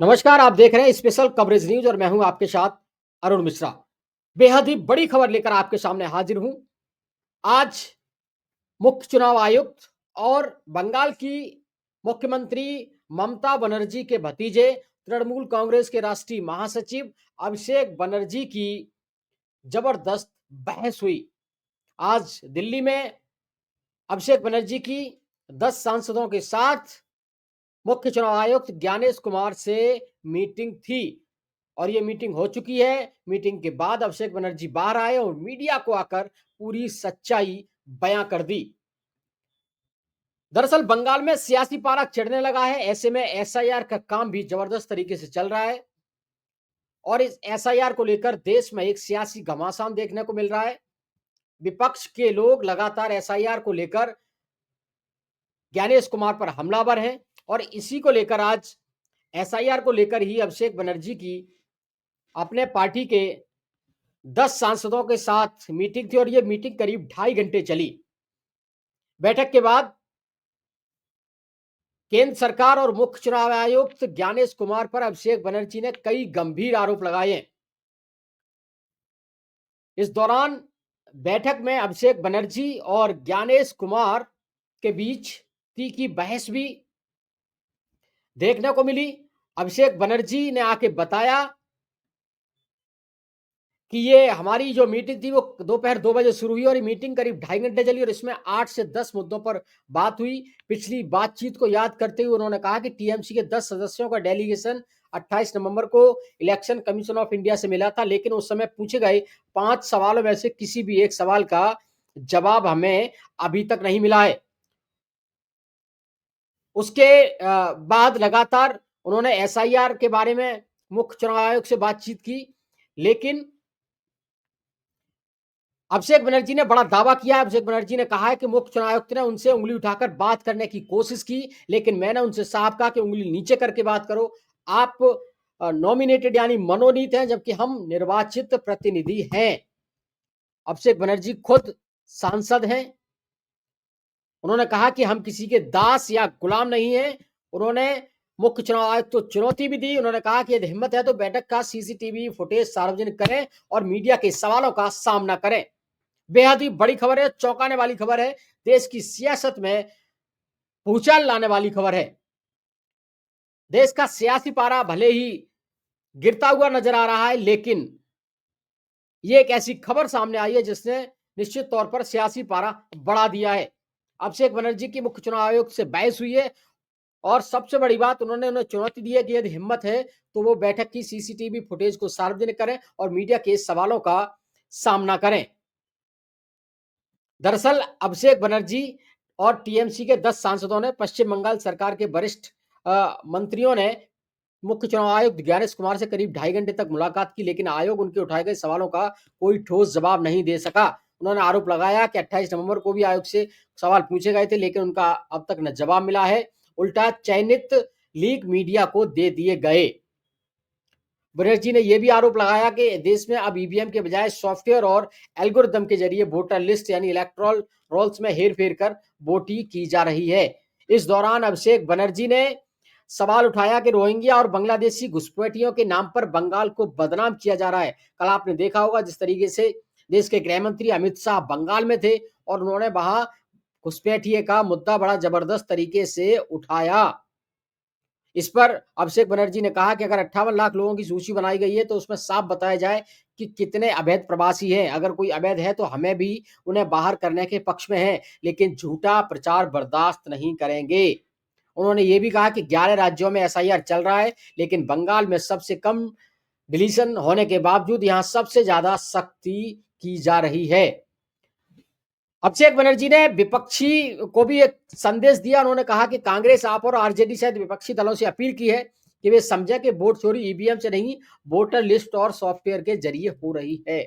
नमस्कार, आप देख रहे हैं स्पेशल कवरेज न्यूज़ और मैं हूं आपके साथ अरुण मिश्रा। बेहद ही बड़ी खबर लेकर आपके सामने हाजिर हूं। आज मुख्य चुनाव आयुक्त और बंगाल की मुख्यमंत्री ममता बनर्जी के भतीजे, तृणमूल कांग्रेस के राष्ट्रीय महासचिव अभिषेक बनर्जी की जबरदस्त बहस हुई। आज दिल्ली में अभिषेक बनर्जी की 10 सांसदों के साथ मुख्य चुनाव आयुक्त ज्ञानेश कुमार से मीटिंग थी और ये मीटिंग हो चुकी है। मीटिंग के बाद अभिषेक बनर्जी बाहर आए और मीडिया को आकर पूरी सच्चाई बयां कर दी। दरअसल बंगाल में सियासी पारा चढ़ने लगा है। ऐसे में एसआईआर का काम भी जबरदस्त तरीके से चल रहा है और इस एसआईआर को लेकर देश में एक सियासी घमासान देखने को मिल रहा है। विपक्ष के लोग लगातार एसआईआर को लेकर ज्ञानेश कुमार पर हमलावर हैं और इसी को लेकर आज एसआईआर को लेकर ही अभिषेक बनर्जी की अपने पार्टी के 10 सांसदों के साथ मीटिंग थी और ये मीटिंग करीब 2.5 घंटे चली। बैठक के बाद केंद्र सरकार और मुख्य चुनाव आयुक्त ज्ञानेश कुमार पर अभिषेक बनर्जी ने कई गंभीर आरोप लगाए हैं। इस दौरान बैठक में अभिषेक बनर्जी और ज्ञानेश कुमार के बीच तीखी बहस भी देखने को मिली। अभिषेक बनर्जी ने आके बताया कि ये हमारी जो मीटिंग थी वो दोपहर 2 बजे शुरू हुई और ये मीटिंग करीब 2.5 घंटे चली और इसमें 8 से 10 मुद्दों पर बात हुई। पिछली बातचीत को याद करते हुए उन्होंने कहा कि टीएमसी के 10 सदस्यों का डेलीगेशन 28 नवंबर को इलेक्शन कमीशन ऑफ इंडिया से मिला था, लेकिन उस समय पूछे गए 5 सवालों में से किसी भी एक सवाल का जवाब हमें अभी तक नहीं मिला है। उसके बाद लगातार उन्होंने एसआईआर के बारे में मुख्य चुनाव आयोग से बातचीत की, लेकिन अभिषेक बनर्जी ने बड़ा दावा किया। अभिषेक बनर्जी ने कहा है कि मुख्य चुनाव आयुक्त ने उनसे उंगली उठाकर बात करने की कोशिश की, लेकिन मैंने उनसे साफ कहा कि उंगली नीचे करके बात करो। आप नॉमिनेटेड यानी मनोनीत हैं, जबकि हम निर्वाचित प्रतिनिधि हैं। अभिषेक बनर्जी खुद सांसद हैं। उन्होंने कहा कि हम किसी के दास या गुलाम नहीं हैं। उन्होंने मुख्य चुनाव आयुक्त को चुनौती भी दी। उन्होंने कहा कि यदि हिम्मत है तो बैठक का सीसीटीवी फुटेज सार्वजनिक करें और मीडिया के सवालों का सामना करें। बेहद ही बड़ी खबर है, चौंकाने वाली खबर है, देश की सियासत में भूचाल लाने वाली खबर है। देश का सियासी पारा भले ही गिरता हुआ नजर आ रहा है, लेकिन ये एक ऐसी खबर सामने आई है जिसने निश्चित तौर पर सियासी पारा बढ़ा दिया है। अभिषेक बनर्जी की मुख्य चुनाव आयोग से बहस हुई है और सबसे बड़ी बात उन्होंने उन्हें चुनौती दी है कि यदि हिम्मत है तो वो बैठक की सीसीटीवी फुटेज को सार्वजनिक करें और मीडिया के सवालों का सामना करें। दरअसल अभिषेक बनर्जी और टीएमसी के 10 सांसदों ने पश्चिम बंगाल सरकार के वरिष्ठ मंत्रियों ने मुख्य चुनाव आयुक्त ज्ञानेश कुमार से करीब 2.5 घंटे तक मुलाकात की, लेकिन आयोग उनके उठाए गए सवालों का कोई ठोस जवाब नहीं दे सका। उन्होंने आरोप लगाया कि 28 नवंबर को भी आयोग से सवाल पूछे गए थे, लेकिन उनका अब तक न जवाब मिला है, उल्टा चयनित लीक मीडिया को दे दिए गए। बनर्जी ने यह भी आरोप लगाया कि देश में अब ईवीएम के बजाय सॉफ्टवेयर और एल्गोरिदम के जरिए वोटर लिस्ट यानी इलेक्टोरल रोल्स में हेर-फेर कर वोटिंग की जा रही है। इस दौरान अभिषेक बनर्जी ने सवाल उठाया कि रोहिंग्या और बांग्लादेशी घुसपैठियोयों के नाम पर बंगाल को बदनाम किया जा रहा है। कल आपने देखा होगा जिस तरीके से देश के गृह मंत्री अमित शाह बंगाल में थे और उन्होंने वहां घुसपैठिए का मुद्दा बड़ा जबरदस्त तरीके से उठाया। इस पर अभिषेक बनर्जी ने कहा कि अगर 58 लाख लोगों की सूची बनाई गई है तो उसमें साफ बताया जाए कि कितने अवैध प्रवासी हैं। अगर कोई अवैध है तो हमें भी उन्हें बाहर करने के पक्ष में हैं, लेकिन झूठा प्रचार बर्दाश्त नहीं करेंगे। उन्होंने ये भी कहा कि 11 राज्यों में एसआईआर चल रहा है, लेकिन बंगाल में सबसे कम डिलीशन होने के बावजूद यहाँ सबसे ज्यादा सख्ती की जा रही है। अभिषेक बनर्जी ने विपक्षी को भी एक संदेश दिया। उन्होंने कहा कि कांग्रेस, आप और आरजेडी सहित विपक्षी दलों से अपील की है कि वे समझे कि वोट चोरी ईवीएम से नहीं, वोटर लिस्ट और सॉफ्टवेयर के जरिए हो रही है।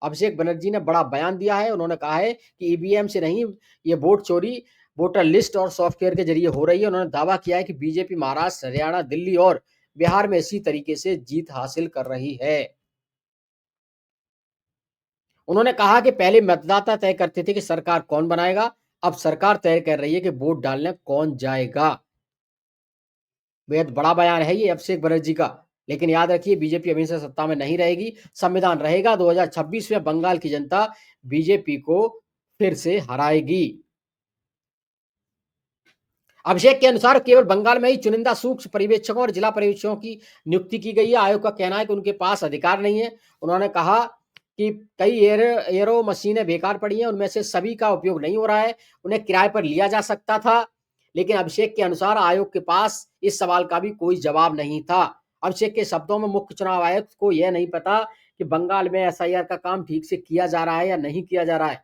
अभिषेक बनर्जी ने बड़ा बयान दिया है। उन्होंने कहा है कि ईवीएम से नहीं, ये वोट चोरी वोटर लिस्ट और सॉफ्टवेयर के जरिए हो रही है। उन्होंने दावा किया है कि बीजेपी महाराष्ट्र, हरियाणा, दिल्ली और बिहार में इसी तरीके से जीत हासिल कर रही है। उन्होंने कहा कि पहले मतदाता तय करते थे कि सरकार कौन बनाएगा, अब सरकार तय कर रही है कि वोट डालने कौन जाएगा। बेहद बड़ा बयान है ये अभिषेक बनर्जी का। लेकिन याद रखिए बीजेपी हमेशा सत्ता में नहीं रहेगी, संविधान रहेगा। 2026 में बंगाल की जनता बीजेपी को फिर से हराएगी। अभिषेक के अनुसार केवल बंगाल में ही चुनिंदा सूक्ष्म पर्यवेक्षकों और जिला पर्यवेक्षकों की नियुक्ति की गई है। आयोग का कहना है कि उनके पास अधिकार नहीं है। उन्होंने कहा कि कई एरो मशीनें बेकार पड़ी हैं, उनमें से सभी का उपयोग नहीं हो रहा है, उन्हें किराए पर लिया जा सकता था। लेकिन अभिषेक के अनुसार आयोग के पास इस सवाल का भी कोई जवाब नहीं था। अभिषेक के शब्दों में मुख्य चुनाव आयुक्त को यह नहीं पता कि बंगाल में एसआईआर का काम ठीक से किया जा रहा है या नहीं किया जा रहा है।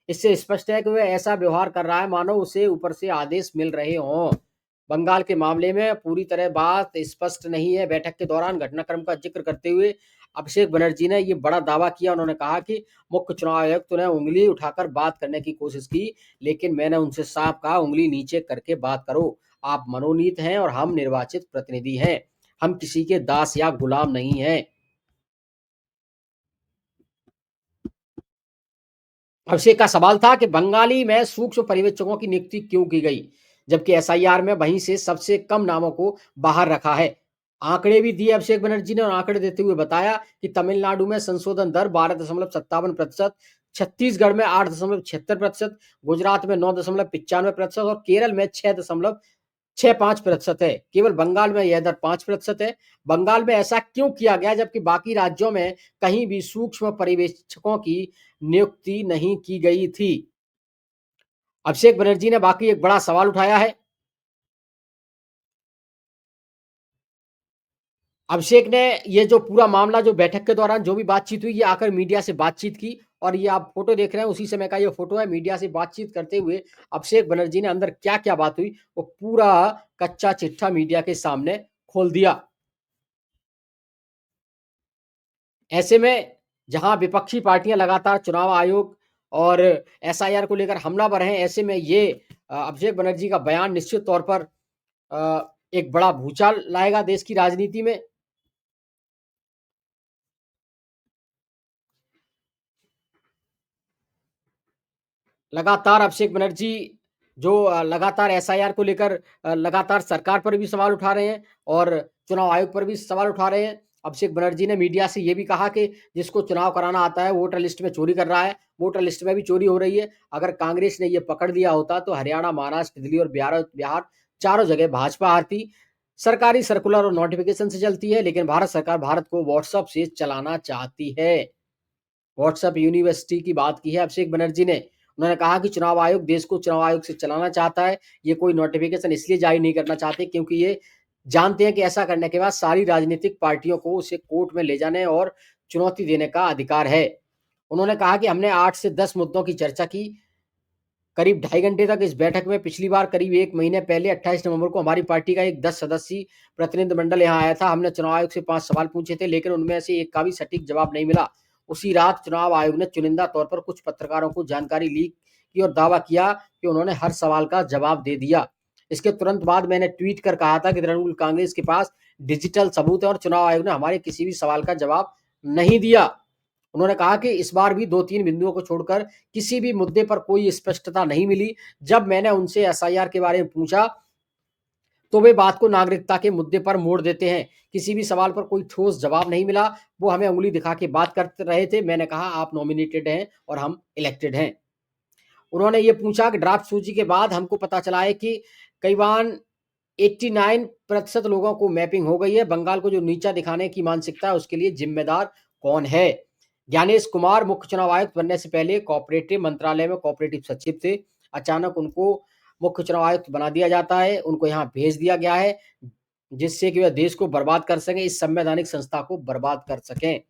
इससे स्पष्ट है कि वह ऐसा व्यवहार कर रहा है मानो उसे ऊपर से आदेश मिल रहे हों। बंगाल के मामले में पूरी तरह बात स्पष्ट नहीं है। बैठक के दौरान घटनाक्रम का जिक्र करते हुए अभिषेक बनर्जी ने ये बड़ा दावा किया। उन्होंने कहा कि मुख्य चुनाव आयुक्त ने उंगली उठाकर बात करने की कोशिश की, लेकिन मैंने उनसे साफ कहा उंगली नीचे करके बात करो। आप मनोनीत हैं और हम निर्वाचित प्रतिनिधि हैं। हम किसी के दास या गुलाम नहीं हैं। अभिषेक का सवाल था कि बंगाली में सूक्ष्म पर्यवेक्षकों की नियुक्ति क्यों की गई, जबकि एसआईआर में वहीं से सबसे कम नामों को बाहर रखा है। आंकड़े भी दिए अभिषेक बनर्जी ने और आंकड़े देते हुए बताया कि तमिलनाडु में संशोधन दर 12.57%, छत्तीसगढ़ में 8.76%, गुजरात में 9.95% और केरल में 6.65% है। केवल बंगाल में यह दर 5% है। बंगाल में ऐसा क्यों किया गया जबकि बाकी राज्यों में कहीं भी सूक्ष्म पर्यवेक्षकों की नियुक्ति नहीं की गई थी? अभिषेक बनर्जी ने बाकी एक बड़ा सवाल उठाया है। अभिषेक ने ये जो पूरा मामला जो बैठक के दौरान जो भी बातचीत हुई, ये आकर मीडिया से बातचीत की और ये आप फ़ोटो देख रहे हैं, उसी समय का ये फ़ोटो है। मीडिया से बातचीत करते हुए अभिषेक बनर्जी ने अंदर क्या-क्या बात हुई, वो पूरा कच्चा चिट्ठा मीडिया के सामने खोल दिया। ऐसे में जहां विपक्षी पार्टियां लगातार चुनाव आयोग और एसआईआर को लेकर हमलावर हैं, ऐसे में ये अभिषेक बनर्जी का बयान निश्चित तौर पर एक बड़ा भूचाल लाएगा देश की राजनीति में। लगातार अभिषेक बनर्जी जो लगातार एसआईआर को लेकर लगातार सरकार पर भी सवाल उठा रहे हैं और चुनाव आयोग पर भी सवाल उठा रहे हैं। अभिषेक बनर्जी ने मीडिया से ये भी कहा कि जिसको चुनाव कराना आता है वोटर लिस्ट में चोरी कर रहा है, वोटर लिस्ट में भी चोरी हो रही है। अगर कांग्रेस ने ये पकड़ लिया होता तो हरियाणा, महाराष्ट्र, दिल्ली और बिहार बिहार चारों जगह भाजपा हारती। सरकारी सर्कुलर और नोटिफिकेशन से चलती है, लेकिन भारत सरकार भारत को व्हाट्सएप से चलाना चाहती है। व्हाट्सएप यूनिवर्सिटी की बात की है अभिषेक बनर्जी ने। उन्होंने कहा कि चुनाव आयोग देश को चुनाव आयोग से चलाना चाहता है। ये कोई नोटिफ़िकेशन इसलिए जारी नहीं करना चाहते क्योंकि ये जानते हैं कि ऐसा करने के बाद सारी राजनीतिक पार्टियों को उसे कोर्ट में ले जाने और चुनौती देने का अधिकार है। उन्होंने कहा कि हमने 8 से 10 मुद्दों की चर्चा की। करीब ढाई घंटे तक इस बैठक में पिछली बार करीब 1 महीने पहले 28 नवंबर को हमारी पार्टी का एक 10 सदस्यीय प्रतिनिधिमंडल यहाँ आया था। हमने चुनाव आयोग से 5 सवाल पूछे थे, लेकिन उनमें से एक का भी सटीक जवाब नहीं मिला। उसी रात चुनाव आयोग ने चुनिंदा तौर पर कुछ पत्रकारों को जानकारी लीक की और दावा किया कि उन्होंने हर सवाल का जवाब दे दिया। इसके तुरंत बाद मैंने ट्वीट कर कहा था कि तृणमूल कांग्रेस के पास डिजिटल सबूत है और चुनाव आयोग ने हमारे किसी भी सवाल का जवाब नहीं दिया। उन्होंने कहा कि इस बार भी 2-3 बिंदुओं को छोड़कर किसी भी मुद्दे पर कोई स्पष्टता नहीं मिली। जब मैंने उनसे एसआईआर के बारे में पूछा, तो वे बात को नागरिकता के मुद्दे पर मोड़ देते हैं। किसी भी सवाल पर कोई ठोस जवाब नहीं मिला। वो हमें उँगली दिखा के बात कर रहे थे। मैंने कहा आप नॉमिनेटेड हैं और हम इलेक्टेड हैं। उन्होंने ये पूछा कि ड्राफ्ट सूची के बाद हमको पता चला है कि करीबन 89% लोगों को मैपिंग हो गई है। बंगाल को जो नीचा दिखाने की मानसिकता है, उसके लिए जिम्मेदार कौन है? ज्ञानेश कुमार मुख्य चुनाव आयुक्त बनने से पहले कोऑपरेटिव मंत्रालय में कोऑपरेटिव सचिव थे। अचानक उनको मुख्य चुनाव आयुक्त बना दिया जाता है। उनको यहाँ भेज दिया गया है, जिससे कि वह देश को बर्बाद कर सकें, इस संवैधानिक संस्था को बर्बाद कर सकें।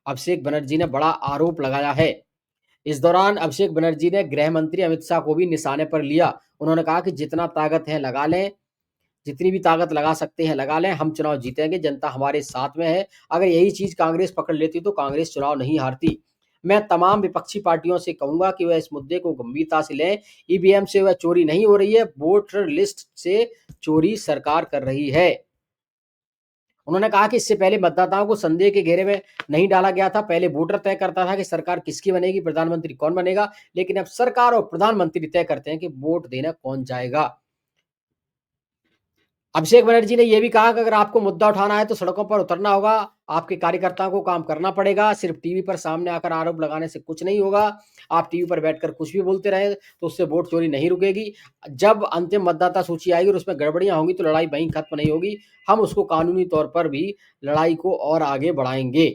अभिषेक बनर्जी ने बड़ा आरोप लगाया है। इस दौरान अभिषेक बनर्जी ने गृह मंत्री अमित शाह को भी निशाने पर लिया। उन्होंने कहा कि जितना ताकत है लगा लें, जितनी भी ताकत लगा सकते हैं लगा लें, हम चुनाव जीतेंगे, जनता हमारे साथ में है। अगर यही चीज़ कांग्रेस पकड़ लेती तो कांग्रेस चुनाव नहीं हारती। मैं तमाम विपक्षी पार्टियों से कहूँगा कि वह इस मुद्दे को गंभीरता से लें। ईवीएम से वह चोरी नहीं हो रही है, वोटर लिस्ट से चोरी सरकार कर रही है। उन्होंने कहा कि इससे पहले मतदाताओं को संदेह के घेरे में नहीं डाला गया था। पहले वोटर तय करता था कि सरकार किसकी बनेगी, प्रधानमंत्री कौन बनेगा, लेकिन अब सरकार और प्रधानमंत्री तय करते हैं कि वोट देना कौन जाएगा। अभिषेक बनर्जी ने ये भी कहा कि अगर आपको मुद्दा उठाना है तो सड़कों पर उतरना होगा, आपके कार्यकर्ताओं को काम करना पड़ेगा, सिर्फ टीवी पर सामने आकर आरोप लगाने से कुछ नहीं होगा। आप टीवी पर बैठकर कुछ भी बोलते रहें, तो उससे वोट चोरी नहीं रुकेगी। जब अंतिम मतदाता सूची आएगी और उसमें गड़बड़ियाँ होंगी, तो लड़ाई वहीं खत्म नहीं होगी। हम उसको कानूनी तौर पर भी लड़ाई को और आगे बढ़ाएँगे।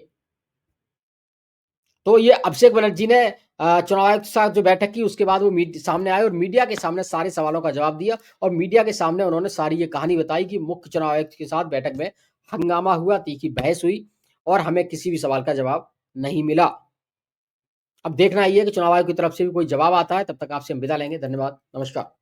तो ये अभिषेक बनर्जी ने चुनाव आयोग के साथ जो बैठक की उसके बाद वो सामने आए और मीडिया के सामने सारे सवालों का जवाब दिया और मीडिया के सामने उन्होंने सारी ये कहानी बताई कि मुख्य चुनाव आयुक्त के साथ बैठक में हंगामा हुआ, तीखी बहस हुई और हमें किसी भी सवाल का जवाब नहीं मिला। अब देखना ये है कि चुनाव आयोग की तरफ से भी कोई जवाब आता है, तब तक आपसे हम विदा लेंगे। धन्यवाद, नमस्कार।